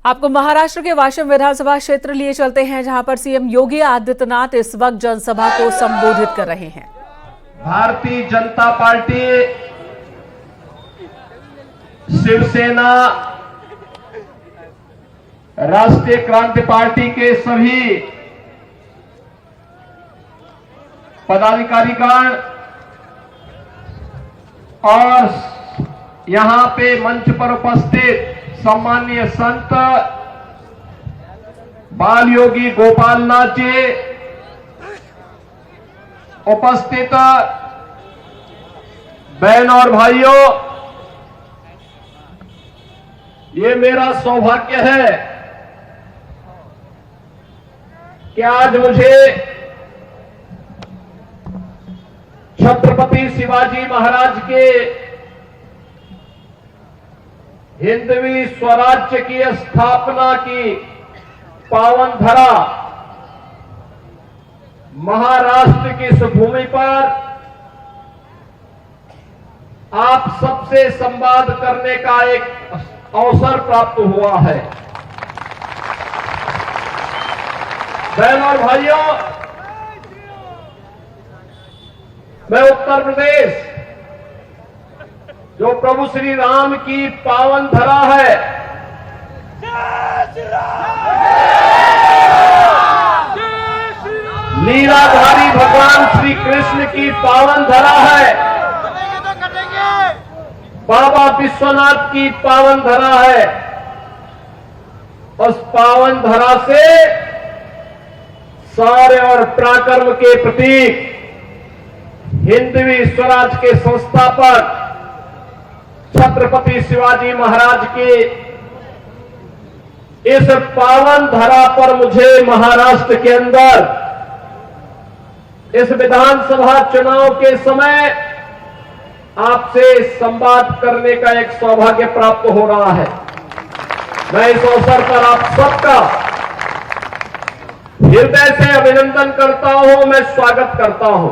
आपको महाराष्ट्र के वाशिम विधानसभा क्षेत्र लिए चलते हैं, जहां पर सीएम योगी आदित्यनाथ इस वक्त जनसभा को संबोधित कर रहे हैं। भारतीय जनता पार्टी, शिवसेना, राष्ट्रीय क्रांति पार्टी के सभी पदाधिकारीगण और यहां पे मंच पर उपस्थित सम्माननीय संत बाल योगी गोपालनाथ जी, उपस्थित बहन और भाइयों, ये मेरा सौभाग्य है कि आज मुझे छत्रपति शिवाजी महाराज के हिंदवी स्वराज्य की स्थापना की पावन धरा महाराष्ट्र की इस भूमि पर आप सबसे संवाद करने का एक अवसर प्राप्त हुआ है। बहन और भाइयों, मैं उत्तर प्रदेश, जो प्रभु श्री राम की पावन धरा है, लीलाधारी भगवान श्री कृष्ण की पावन धरा है, बाबा विश्वनाथ की पावन धरा है। उस पावन धरा से सारे और पराक्रम के प्रतीक हिंदवी स्वराज के संस्थापक छत्रपति शिवाजी महाराज के इस पावन धरा पर मुझे महाराष्ट्र के अंदर इस विधानसभा चुनाव के समय आपसे संवाद करने का एक सौभाग्य प्राप्त हो रहा है। मैं इस अवसर पर आप सबका हृदय से अभिनंदन करता हूं, मैं स्वागत करता हूं।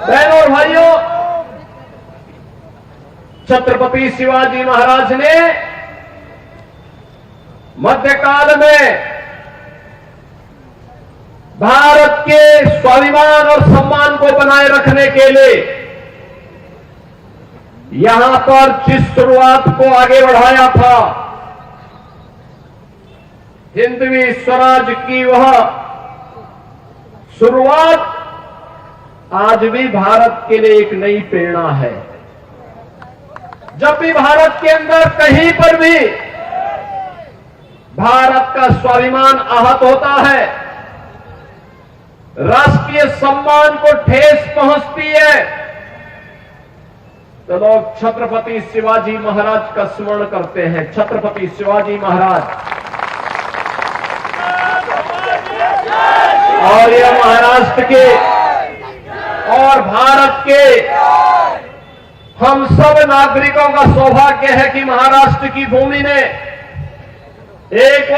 बहनों और भाइयों, छत्रपति शिवाजी महाराज ने मध्यकाल में भारत के स्वाभिमान और सम्मान को बनाए रखने के लिए यहां पर जिस शुरुआत को आगे बढ़ाया था, हिंदवी स्वराज की वह शुरुआत आज भी भारत के लिए एक नई प्रेरणा है। जब भी भारत के अंदर कहीं पर भी भारत का स्वाभिमान आहत होता है, राष्ट्रीय सम्मान को ठेस पहुंचती है, तो लोग छत्रपति शिवाजी महाराज का स्मरण करते हैं। छत्रपति शिवाजी महाराज, और यह महाराष्ट्र के और भारत के हम सब नागरिकों का सौभाग्य है कि महाराष्ट्र की भूमि ने एक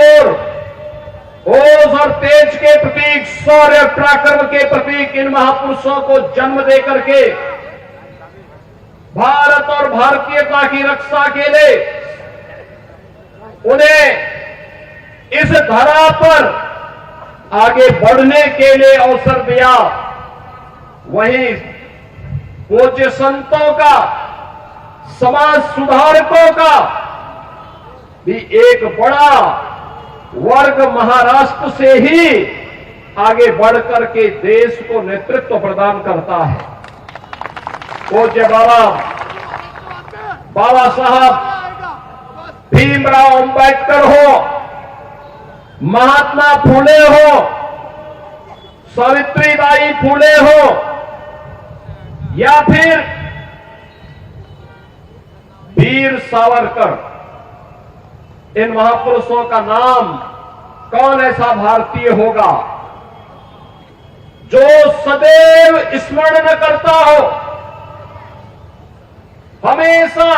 ओज और तेज के प्रतीक, शौर्य पराक्रम के प्रतीक इन महापुरुषों को जन्म देकर के भारत और भारतीयता की रक्षा के लिए उन्हें इस धरा पर आगे बढ़ने के लिए अवसर दिया। वहीं पूज्य संतों का, समाज सुधारकों का भी एक बड़ा वर्ग महाराष्ट्र से ही आगे बढ़कर के देश को नेतृत्व प्रदान करता है। पूज्य बाबा साहब भीमराव अंबेडकर हो, महात्मा फूले हो, सावित्रीबाई फूले हो, या फिर वीर सावरकर, इन महापुरुषों का नाम कौन ऐसा भारतीय होगा जो सदैव स्मरण न करता हो। हमेशा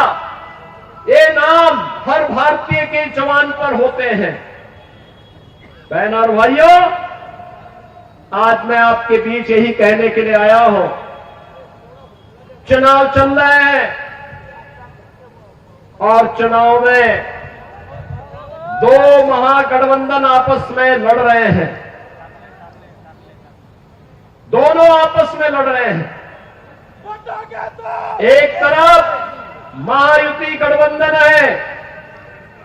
ये नाम हर भारतीय के जवान पर होते हैं। बहन और भाइयों, आज मैं आपके बीच यही कहने के लिए आया हूं चुनाव चल रहे हैं और चुनाव में दो महागठबंधन आपस में लड़ रहे हैं। दोनों आपस में लड़ रहे हैं। एक तरफ महायुति गठबंधन है,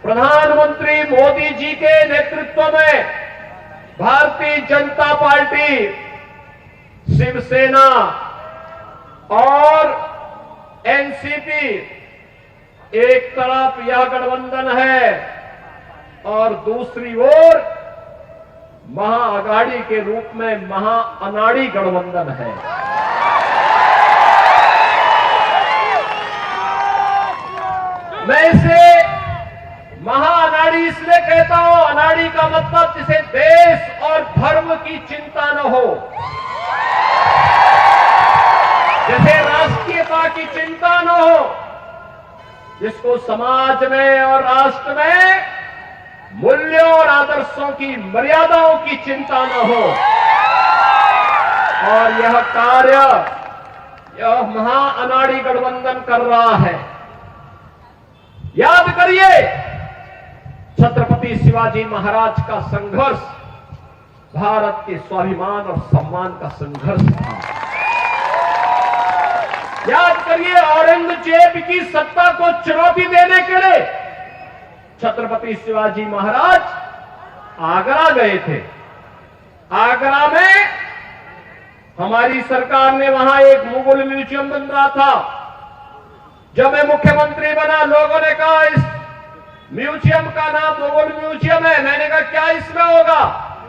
प्रधानमंत्री मोदी जी के नेतृत्व में भारतीय जनता पार्टी, शिवसेना और एनसीपी, एक तरफ यह गठबंधन है और दूसरी ओर महाअघाड़ी के रूप में महाअनाड़ी गठबंधन है। मैं इसे महाअनाड़ी इसलिए कहता हूं, अनाड़ी का मतलब जिसे देश और धर्म की चिंता न हो, जैसे राष्ट्रीयता की चिंता न हो, जिसको समाज में और राष्ट्र में मूल्यों और आदर्शों की मर्यादाओं की चिंता न हो। और यह कार्य यह महाअनाड़ी गठबंधन कर रहा है। याद करिए, छत्रपति शिवाजी महाराज का संघर्ष भारत के स्वाभिमान और सम्मान का संघर्ष था। याद करिए, औरंगजेब की सत्ता को चुनौती देने के लिए छत्रपति शिवाजी महाराज आगरा गए थे। आगरा में हमारी सरकार ने वहां एक मुगल म्यूजियम बन रहा था। जब मैं मुख्यमंत्री बना, लोगों ने कहा इस म्यूजियम का नाम मुगल म्यूजियम है। मैंने कहा क्या इसमें होगा?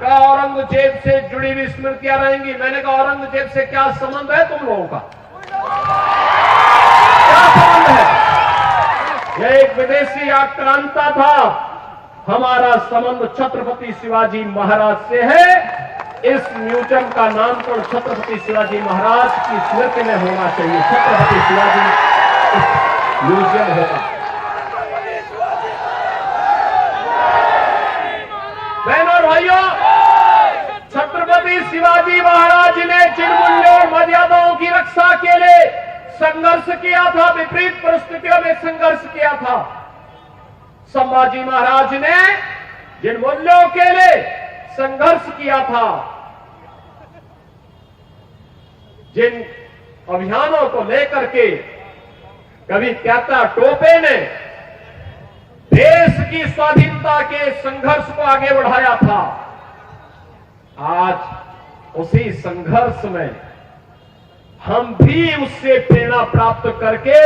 कहा औरंगजेब से जुड़ी हुई स्मृतियां रहेंगी। मैंने कहा औरंगजेब से क्या संबंध है तुम लोगों का? क्या संबंध है? यह एक विदेशी आक्रांता था। हमारा संबंध छत्रपति शिवाजी महाराज से है। इस म्यूजियम का नामकरण छत्रपति शिवाजी महाराज की स्मृति में होना चाहिए। छत्रपति शिवाजी म्यूजियम होगा। बहनों और भाइयों, छत्रपति शिवाजी महाराज ने जिन मूल्यों और मर्यादाओं की रक्षा के लिए संघर्ष किया था, विपरीत परिस्थितियों में संघर्ष किया था, संभाजी महाराज ने जिन मूल्यों के लिए संघर्ष किया था, जिन अभियानों को लेकर के कभी कहता टोपे ने देश की स्वाधीनता के संघर्ष को आगे बढ़ाया था, आज उसी संघर्ष में हम भी उससे प्रेरणा प्राप्त करके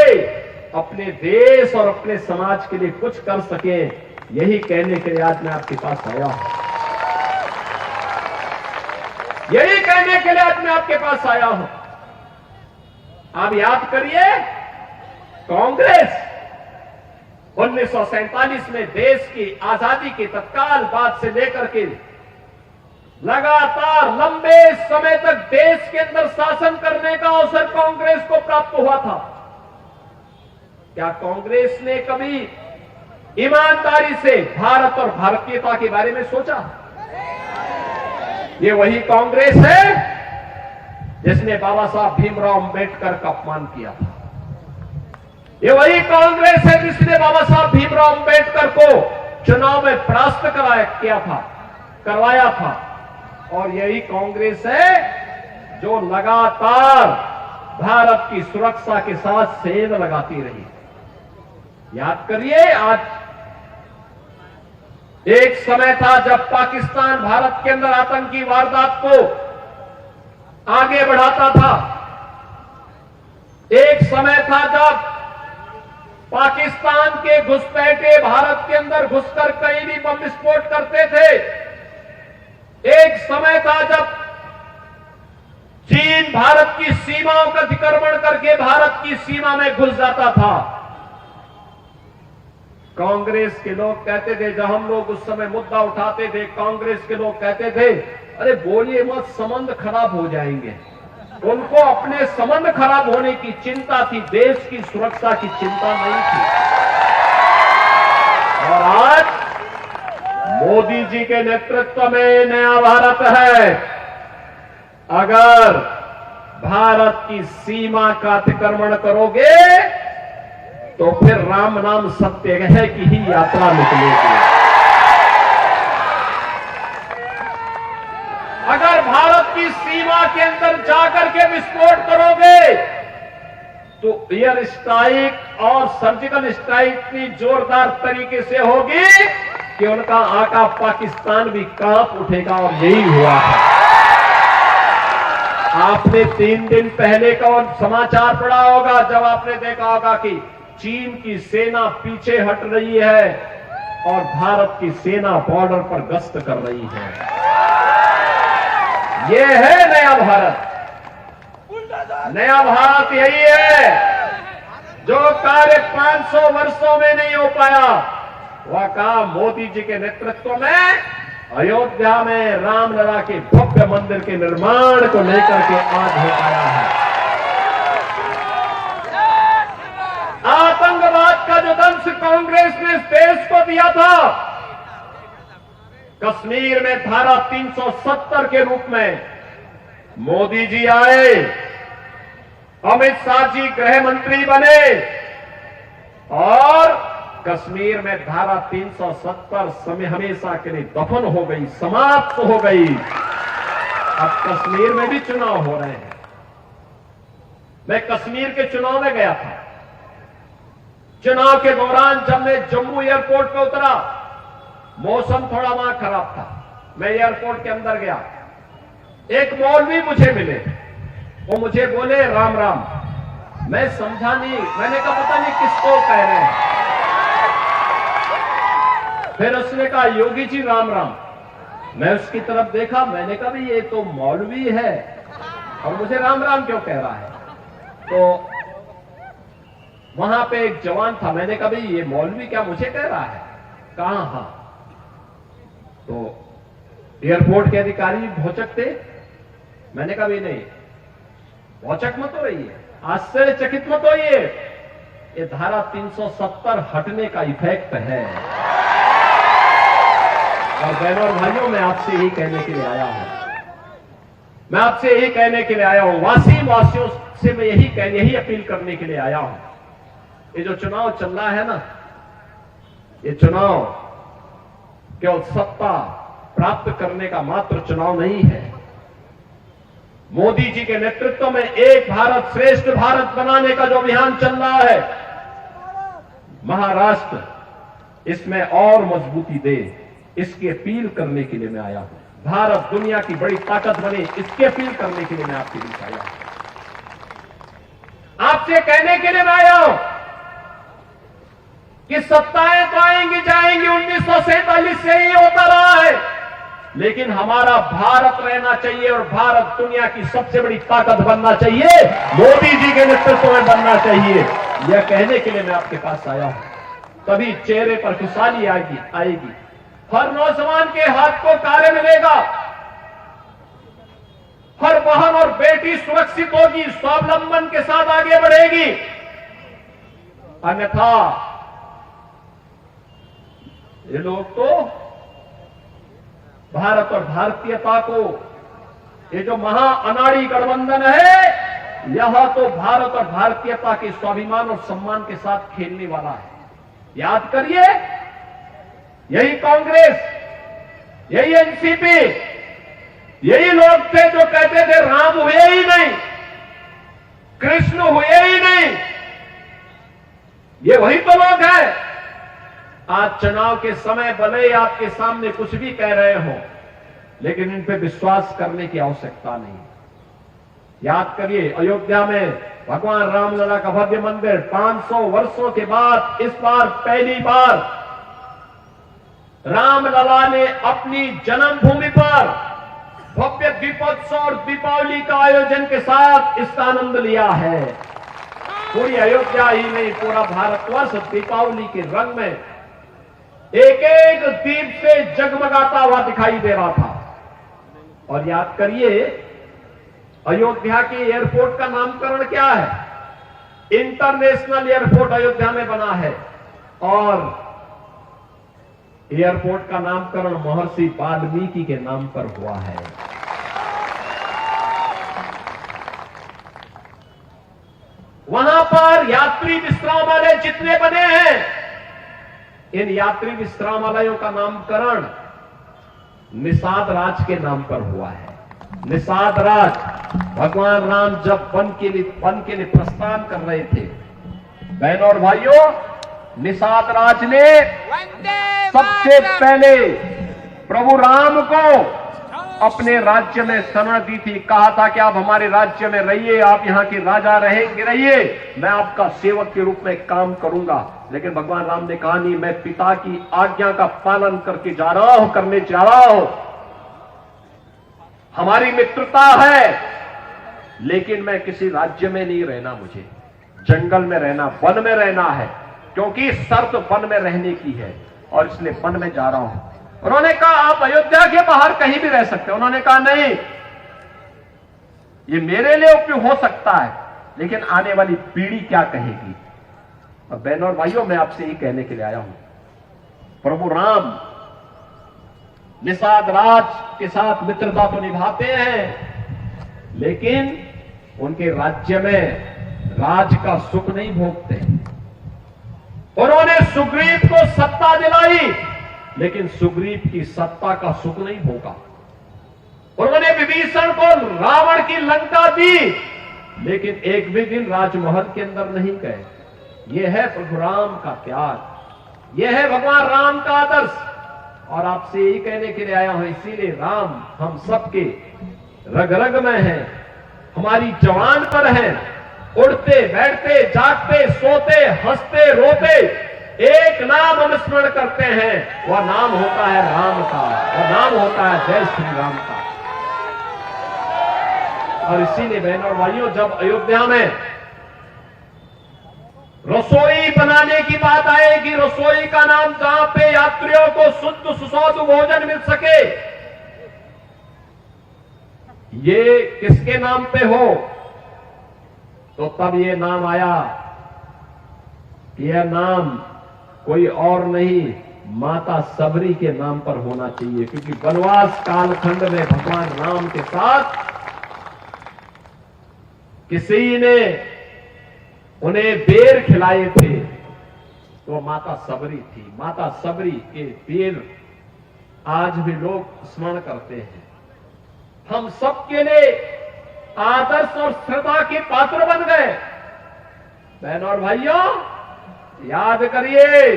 अपने देश और अपने समाज के लिए कुछ कर सके, यही कहने के लिए आज मैं आपके पास आया हूं। यही कहने के लिए आज मैं आपके पास आया हूं। आप याद करिए, कांग्रेस 1947 में देश की आजादी के तत्काल बाद से लेकर के लगातार लंबे समय तक देश के अंदर शासन करने का अवसर कांग्रेस को प्राप्त हुआ था। क्या कांग्रेस ने कभी ईमानदारी से भारत और भारतीयता के बारे में सोचा? ये वही कांग्रेस है जिसने बाबा साहब भीमराव अंबेडकर का अपमान किया था। ये वही कांग्रेस है जिसने बाबा साहब भीमराव अंबेडकर को चुनाव में परास्त करवाया था। और यही कांग्रेस है जो लगातार भारत की सुरक्षा के साथ सेंध लगाती रही। याद करिए, आज एक समय था जब पाकिस्तान भारत के अंदर आतंकी वारदात को आगे बढ़ाता था। एक समय था जब पाकिस्तान के घुसपैठे भारत के अंदर घुसकर कहीं भी बम विस्फोट करते थे। एक समय था जब चीन भारत की सीमाओं का अतिक्रमण करके भारत की सीमा में घुस जाता था। कांग्रेस के लोग कहते थे, जब हम लोग उस समय मुद्दा उठाते थे, कांग्रेस के लोग कहते थे, अरे बोलिए मत, संबंध खराब हो जाएंगे। उनको अपने संबंध खराब होने की चिंता थी, देश की सुरक्षा की चिंता नहीं थी। और आज मोदी जी के नेतृत्व में नया भारत है। अगर भारत की सीमा का अतिक्रमण करोगे तो फिर राम नाम सत्य है की ही यात्रा निकलेगी। अगर भारत की सीमा के अंदर जाकर के विस्फोट करोगे तो एयर स्ट्राइक और सर्जिकल स्ट्राइक इतनी जोरदार तरीके से होगी कि उनका आका पाकिस्तान भी कांप उठेगा। और यही हुआ है। आपने 3 दिन पहले का समाचार पढ़ा होगा जब आपने देखा होगा कि चीन की सेना पीछे हट रही है और भारत की सेना बॉर्डर पर गश्त कर रही है। यह है नया भारत। नया भारत यही है जो कार्य 500 वर्षों में नहीं हो पाया, वह काम मोदी जी के नेतृत्व में अयोध्या में रामलला के भव्य मंदिर के निर्माण को लेकर के आज हो पाया है। आतंकवाद का जो दंश कांग्रेस ने इस देश को दिया था, कश्मीर में धारा 370 के रूप में मोदी जी आए, अमित शाह जी गृह मंत्री बने और कश्मीर में धारा 370 समय हमेशा के लिए दफन हो गई, समाप्त हो गई। अब कश्मीर में भी चुनाव हो रहे हैं। मैं कश्मीर के चुनाव में गया था। चुनाव के दौरान जब मैं जम्मू एयरपोर्ट पे उतरा, मौसम थोड़ा वहां खराब था। मैं एयरपोर्ट के अंदर गया, एक मौलवी मुझे मिले, वो मुझे बोले राम राम। मैं समझा नहीं, मैंने कहा पता नहीं किसको कह रहे हैं। फिर उसने कहा योगी जी राम राम। मैं उसकी तरफ देखा, मैंने कहा भाई ये तो मौलवी है और मुझे राम राम क्यों कह रहा है। तो वहां पे एक जवान था, मैंने कहा भाई ये मौलवी क्या मुझे कह रहा है। कहा हाँ। तो एयरपोर्ट के अधिकारी भौचक थे। मैंने कहा भाई नहीं, भौचक मत हो रही है, आश्चर्यचकित मत होइए, ये धारा 370 हटने का इफेक्ट है। और बहनों और भाइयों, मैं आपसे यही कहने के लिए आया हूं, मैं आपसे यही कहने के लिए आया हूं, वासियों से मैं यही अपील करने के लिए आया हूं। ये जो चुनाव चल रहा है ना, ये चुनाव केवल सत्ता प्राप्त करने का मात्र चुनाव नहीं है। मोदी जी के नेतृत्व में एक भारत श्रेष्ठ भारत बनाने का जो अभियान चल रहा है, महाराष्ट्र इसमें और मजबूती दे, इसकी अपील करने के लिए मैं आया हूं। भारत दुनिया की बड़ी ताकत बने, इसकी अपील करने के लिए मैं आपके बीच आया हूं। आपसे कहने के लिए मैं आया हूं कि सत्ताएं तो आएंगी जाएंगी, 1947 से ही होता रहा है, लेकिन हमारा भारत रहना चाहिए और भारत दुनिया की सबसे बड़ी ताकत बनना चाहिए, मोदी जी के नेतृत्व में बनना चाहिए। यह कहने के लिए मैं आपके पास आया हूं। तभी चेहरे पर खुशहाली आएगी, हर नौजवान के हाथ को कार्य मिलेगा, हर बहन और बेटी सुरक्षित होगी, स्वावलंबन के साथ आगे बढ़ेगी। अन्यथा ये लोग तो भारत और भारतीयता को, ये जो महा अनाड़ी गठबंधन है, यह तो भारत और भारतीयता के स्वाभिमान और सम्मान के साथ खेलने वाला है। याद करिए, यही कांग्रेस, यही एनसीपी, यही लोग थे जो कहते थे राम हुए ही नहीं, कृष्ण हुए ही नहीं। ये वही तो लोग हैं। आज चुनाव के समय भले ही आपके सामने कुछ भी कह रहे हो, लेकिन इन पे विश्वास करने की आवश्यकता नहीं। याद करिए, अयोध्या में भगवान रामलला का भव्य मंदिर 500 वर्षों के बाद इस बार पहली बार रामलला ने अपनी जन्मभूमि पर भव्य दीपोत्सव और दीपावली का आयोजन के साथ इसका आनंद लिया है। पूरी अयोध्या ही नहीं, पूरा भारतवर्ष दीपावली के रंग में एक एक दीप से जगमगाता हुआ दिखाई दे रहा था। और याद करिए, अयोध्या के एयरपोर्ट का नामकरण क्या है? इंटरनेशनल एयरपोर्ट अयोध्या में बना है और एयरपोर्ट का नामकरण महर्षि वाल्मीकि के नाम पर हुआ है। अनुसार यात्री विश्रामालय जितने बने हैं, इन यात्री विश्रामालयों का नामकरण निषाद राज के नाम पर हुआ है। निषाद राज भगवान राम जब वन के लिए प्रस्थान कर रहे थे, बहनों और भाइयों, निषाद राज ने सबसे पहले प्रभु राम को अपने राज्य में शरण दी थी। कहा था कि आप हमारे राज्य में रहिए, आप यहाँ के राजा रहिए, मैं आपका सेवक के रूप में काम करूंगा। लेकिन भगवान राम ने कहा नहीं, मैं पिता की आज्ञा का पालन करने जा रहा हूं। हमारी मित्रता है, लेकिन मैं किसी राज्य में नहीं रहना, मुझे जंगल में रहना, वन में रहना है, क्योंकि शर्त वन में रहने की है और इसलिए वन में जा रहा हूं। उन्होंने कहा आप अयोध्या के बाहर कहीं भी रह सकते हैं। उन्होंने कहा नहीं, ये मेरे लिए उपयोग हो सकता है, लेकिन आने वाली पीढ़ी क्या कहेगी। और बहनों और भाइयों, मैं आपसे यही कहने के लिए आया हूं, प्रभु राम निषाद राज के साथ मित्रता तो निभाते हैं, लेकिन उनके राज्य में राज का सुख नहीं भोगते। उन्होंने सुग्रीव को सत्ता दिलाई, लेकिन सुग्रीव की सत्ता का सुख नहीं भोगा। उन्होंने विभीषण को रावण की लंका दी, लेकिन एक भी दिन राजमहल के अंदर नहीं गए। यह है प्रभु राम का त्याग, यह है भगवान राम का आदर्श। और आपसे यही कहने के लिए आया हूं, इसीलिए राम हम सबके रग रग में है, हमारी जवान पर है। उड़ते बैठते जागते सोते हंसते रोते एक नाम हम स्मरण करते हैं, वह नाम होता है राम का, वह नाम होता है जय श्री राम का। और इसीलिए बहनों और भाइयों, जब अयोध्या में रसोई बनाने की बात आएगी, रसोई का नाम जहां पे यात्रियों को शुद्ध सुस्वादु भोजन मिल सके, ये किसके नाम पे हो, तो तब ये नाम आया। यह नाम कोई और नहीं, माता सबरी के नाम पर होना चाहिए, क्योंकि वनवास कालखंड में भगवान राम के साथ किसी ने उन्हें बेर खिलाए थे, तो माता सबरी थी। माता सबरी के बेर आज भी लोग स्मरण करते हैं। हम सबके लिए आदर्श और श्रद्धा के पात्र बन गए। बहनों और भाइयों, याद करिए,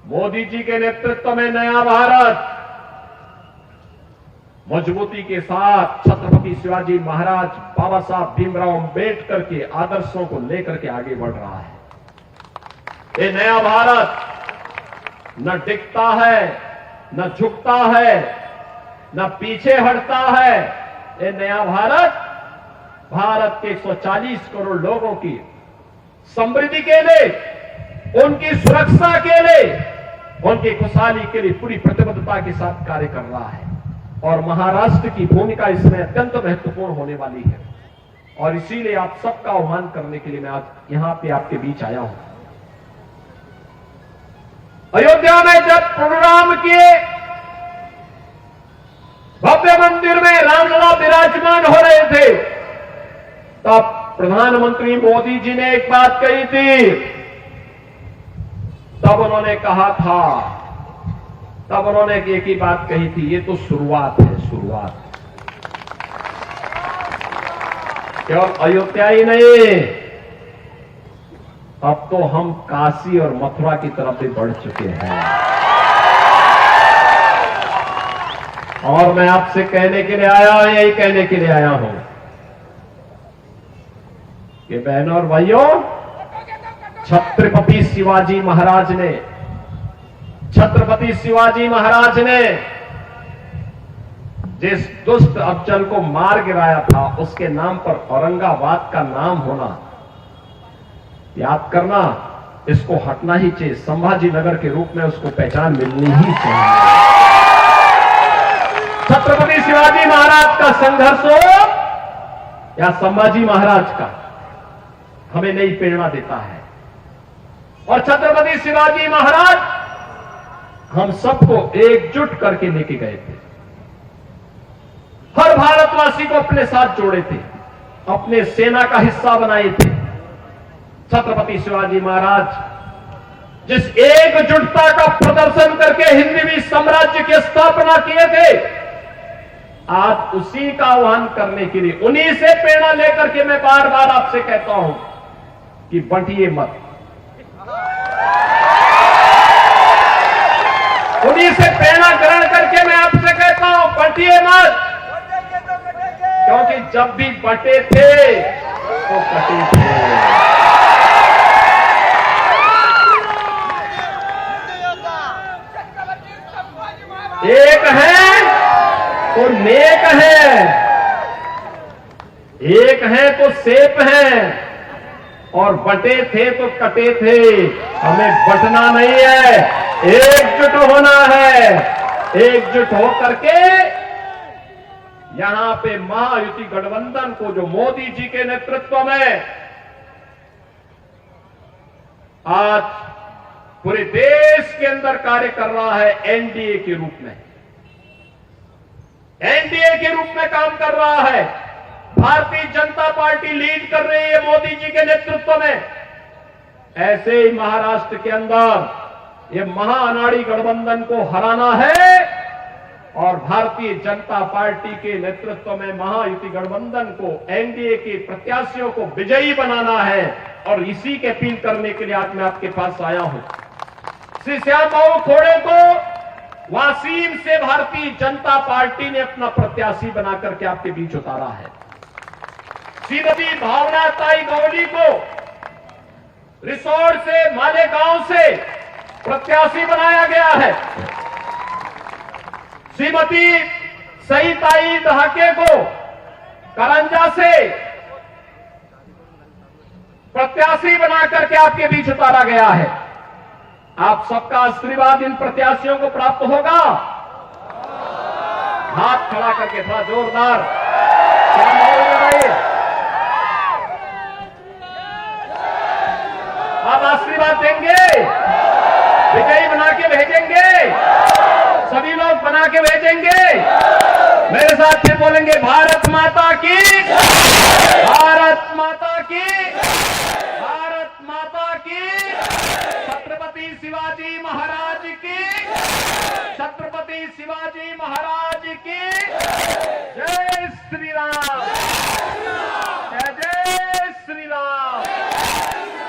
मोदी जी के नेतृत्व में नया भारत मजबूती के साथ छत्रपति शिवाजी महाराज, बाबा साहब भीमराव अंबेडकर के आदर्शों को लेकर के आगे बढ़ रहा है। ये नया भारत न डिगता है, न झुकता है, न पीछे हटता है। ये नया भारत के 140 करोड़ लोगों की समृद्धि के लिए, उनकी सुरक्षा के लिए, उनकी खुशहाली के लिए पूरी प्रतिबद्धता के साथ कार्य कर रहा है। और महाराष्ट्र की भूमिका इसमें अत्यंत महत्वपूर्ण होने वाली है। और इसीलिए आप सबका आह्वान करने के लिए मैं आज यहां पे आपके बीच आया हूं। अयोध्या में जब प्रोग्राम किए, भव्य मंदिर में रामलला विराजमान हो रहे थे, तब प्रधानमंत्री मोदी जी ने एक बात कही थी। तब उन्होंने कहा था, तब उन्होंने एक ही बात कही थी, ये तो शुरुआत है, शुरुआत। केवल अयोध्या ही नहीं, अब तो हम काशी और मथुरा की तरफ भी बढ़ चुके हैं। और मैं आपसे कहने के लिए आया हूं, यही कहने के लिए आया हूं कि बहनों और भाइयों, छत्रपति शिवाजी महाराज ने जिस दुष्ट अफजल को मार गिराया था, उसके नाम पर औरंगाबाद का नाम होना, याद करना, इसको हटना ही चाहिए। संभाजी नगर के रूप में उसको पहचान मिलनी ही चाहिए। छत्रपति शिवाजी महाराज का संघर्ष हो या संभाजी महाराज का, हमें नई प्रेरणा देता है। और छत्रपति शिवाजी महाराज हम सबको एकजुट करके लेके गए थे, हर भारतवासी को अपने साथ जोड़े थे, अपने सेना का हिस्सा बनाए थे। छत्रपति शिवाजी महाराज जिस एकजुटता का प्रदर्शन करके हिंदवी साम्राज्य की स्थापना किए थे, आज उसी का आह्वान करने के लिए, उन्हीं से प्रेरणा लेकर के मैं बार बार आपसे कहता हूं कि बंटिए मत। उन्हीं से प्रेरणा ग्रहण करके मैं आपसे कहता हूं, बंटिए मत। क्योंकि जब भी बंटे थे तो कटे थे। एक है तो नेक है, एक है तो सेफ है, और बटे थे तो कटे थे। हमें बटना नहीं है, एकजुट होना है। एकजुट होकर के यहां पे महायुति गठबंधन को, जो मोदी जी के नेतृत्व में आज पूरे देश के अंदर कार्य कर रहा है, एनडीए के रूप में, एनडीए के रूप में काम कर रहा है। भारतीय जनता पार्टी लीड कर रही है मोदी जी के नेतृत्व में। ऐसे ही महाराष्ट्र के अंदर ये महाअनाड़ी गठबंधन को हराना है और भारतीय जनता पार्टी के नेतृत्व में महायुति गठबंधन को, एनडीए के प्रत्याशियों को विजयी बनाना है। और इसी के अपील करने के लिए आज मैं आपके पास आया हूं। श्री श्याम बाबू खोड़े को वासीम से भारतीय जनता पार्टी ने अपना प्रत्याशी बनाकर के आपके बीच उतारा है। श्रीमती भावना ताई गौली को रिसोर्ट से, मालेगांव से प्रत्याशी बनाया गया है। श्रीमती सईताई दहाके को करंजा से प्रत्याशी बनाकर के आपके बीच उतारा गया है। आप सबका आशीर्वाद इन प्रत्याशियों को प्राप्त होगा। हाथ खड़ा करके थोड़ा जोरदार क्या माहौल में रहिए। आप आशीर्वाद देंगे, विजयी बना के भेजेंगे, सभी लोग बना के भेजेंगे। मेरे साथ फिर बोलेंगे, भारत माता की, भारत माता की, भारत माता की, छत्रपति शिवाजी महाराज की, छत्रपति शिवाजी महाराज की जय श्री राम।